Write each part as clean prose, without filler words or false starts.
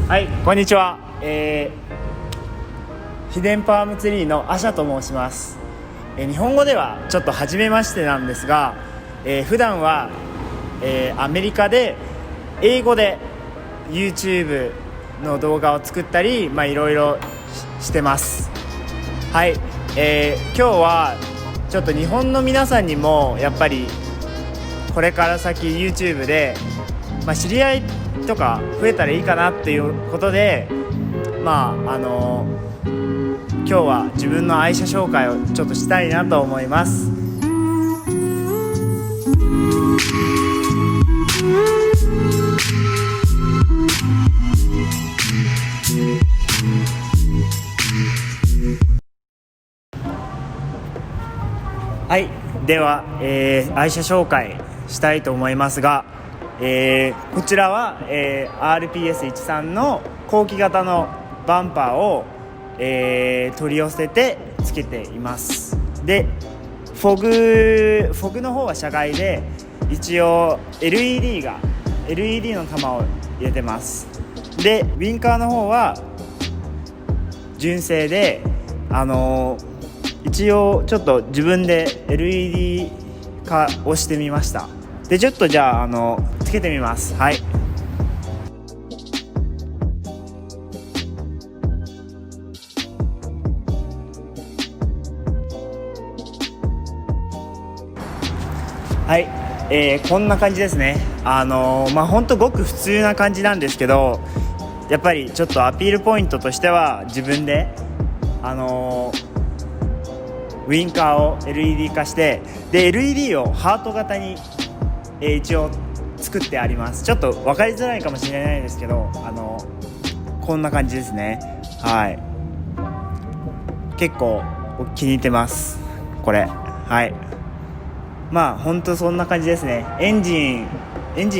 はい、こんにちは。ヒデンパームツリーのアシャと申します。日本語ではちょっと初めましてなんですが、普段は、アメリカで英語で YouTube の動画を作ったり、いろいろしてます。はい、今日はちょっと日本の皆さんにもやっぱりこれから先 YouTube で、知り合いとか増えたらいいかなっていうことで、今日は自分の愛車紹介をちょっとしたいなと思います。はい、では、愛車紹介したいと思いますが、こちらは、RPS13 の後期型のバンパーを、取り寄せてつけています。でフォグの方は車外で、一応 LED の玉を入れてます。でウィンカーの方は純正で、一応ちょっと自分で LED 化をしてみました。でちょっとじゃあ、つけてみます。はい、はい、こんな感じですね。ほんとごく普通な感じなんですけど、やっぱりちょっとアピールポイントとしては、自分でウインカーを LED 化して、で LED をハート型に、一応作ってあります。ちょっと分かりづらいかもしれないですけど、こんな感じですね。はい、結構気に入ってますこれ。はい、ほんとそんな感じですね。エンジン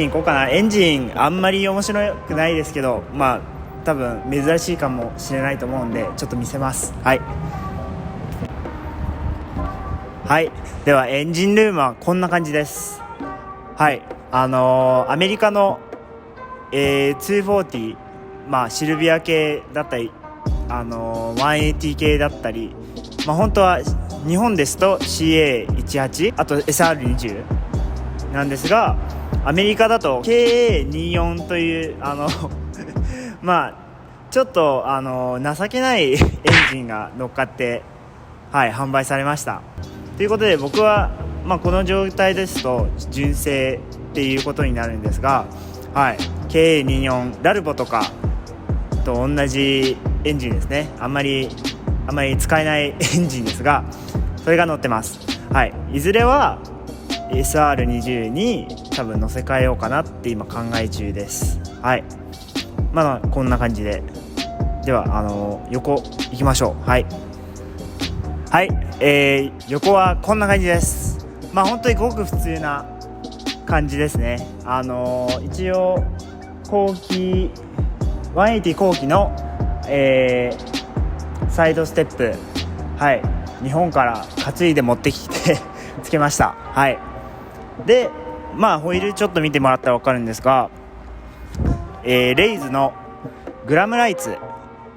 いこうかな。エンジンあんまり面白くないですけど、多分珍しいかもしれないと思うんで、ちょっと見せます。はい、ではエンジンルームはこんな感じです。はい、アメリカの、240、シルビア系だったり、180系だったり、本当は日本ですと CA18、 あと SR20 なんですが、アメリカだと KA24 というちょっと情けないエンジンが乗っかって、販売されましたということで、僕は、この状態ですと純正っていうことになるんですが、KA24 ラルボとかと同じエンジンですね。あんまり使えないエンジンですが、それが乗ってます。いずれは SR20 に多分乗せ替えようかなって今考え中です。こんな感じで、では横行きましょう。横はこんな感じです。本当にごく普通な感じですね。一応180後期の、サイドステップ、日本から担いで持ってきてつけました。でホイールちょっと見てもらったら分かるんですが、レイズのグラムライツ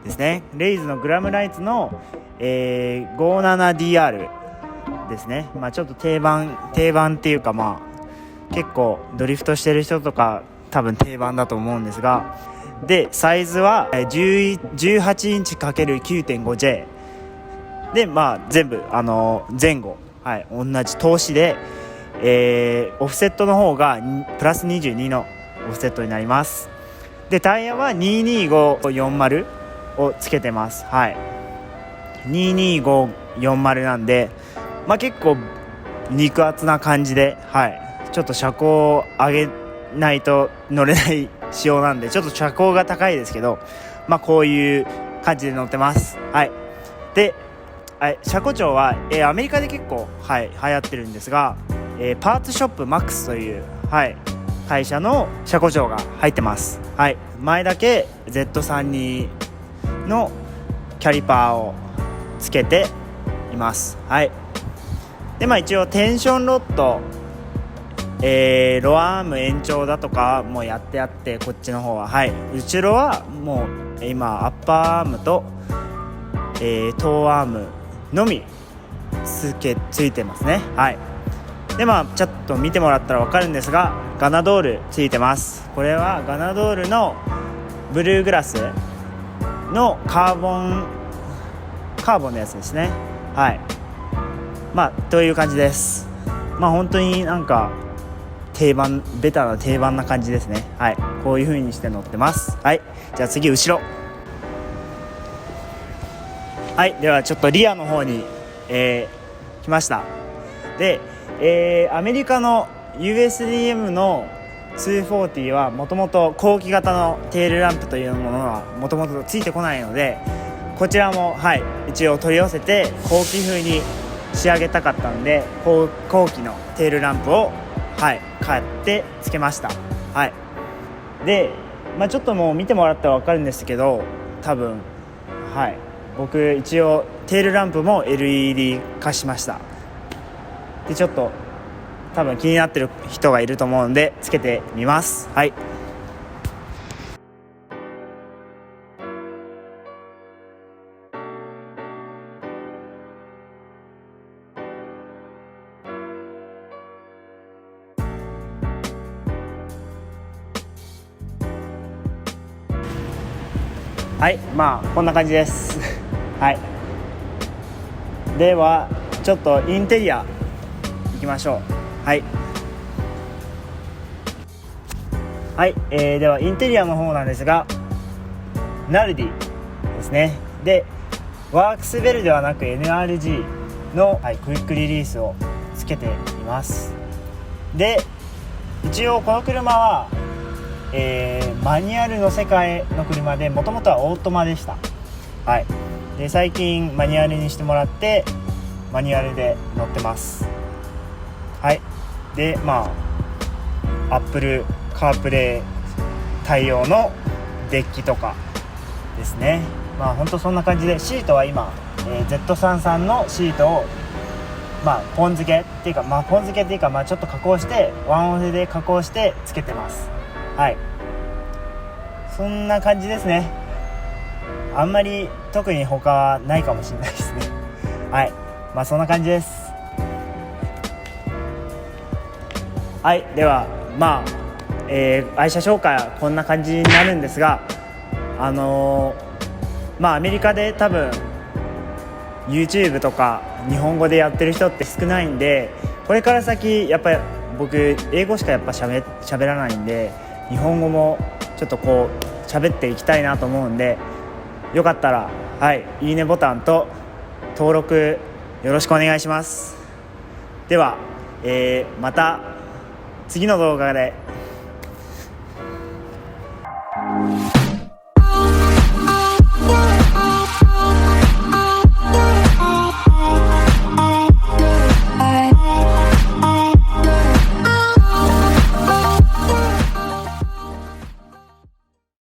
ですね。レイズのグラムライツの、57DR ですね。ちょっと定番っていうか、結構ドリフトしてる人とか多分定番だと思うんですが、でサイズは18インチ ×9.5J で、全部前後、同じ通しで、オフセットの方がプラス22のオフセットになります。でタイヤは22540をつけてます。22540なんで、結構肉厚な感じで、ちょっと車高を上げないと乗れない仕様なんで、ちょっと車高が高いですけど、こういう感じで乗ってます。で、車庫帳は、アメリカで結構、流行ってるんですが、パーツショップマックスという、会社の車庫帳が入ってます。前だけ Z32 のキャリパーをつけています。で一応テンションロッドロアーム延長だとかもやってあって、こっちの方は後ろはもう今アッパーアームと、トーアームのみついてますね。でちょっと見てもらったら分かるんですが、ガナドールついてます。これはガナドールのブルーグラスのカーボンのやつですね。という感じです。本当になんかベタな定番な感じですね。こういう風にして乗ってます。じゃあ次後ろ。ではちょっとリアの方に、来ました。で、アメリカの USDM の240はもともと後期型のテールランプというものはもともとついてこないので、こちらも一応取り寄せて後期風に仕上げたかったんで、後期のテールランプを買ってつけました。で、ちょっともう見てもらったら分かるんですけど、多分僕一応テールランプも LED 化しました。でちょっと多分気になってる人がいると思うんでつけてみます。こんな感じですではちょっとインテリアいきましょう。ではインテリアの方なんですが、ナルディですね。でワークスベルではなく NRG の、クイックリリースをつけています。で一応この車はマニュアルの世界の車で、もともとはオートマでした。で最近マニュアルにしてもらってマニュアルで乗ってます。でApple CarPlay 対応のデッキとかですね。ほんとそんな感じで、シートは今、Z33 のシートをポン付けっていうかちょっと加工してワンオフで加工してつけてます。そんな感じですね。あんまり特に他はないかもしれないですね。そんな感じです。では愛車紹介はこんな感じになるんですが、アメリカで多分 YouTube とか日本語でやってる人って少ないんで、これから先やっぱり僕英語しかやっぱ喋らないんで、日本語もちょっとこう喋っていきたいなと思うんで、よかったらいいねボタンと登録よろしくお願いします。では、また次の動画で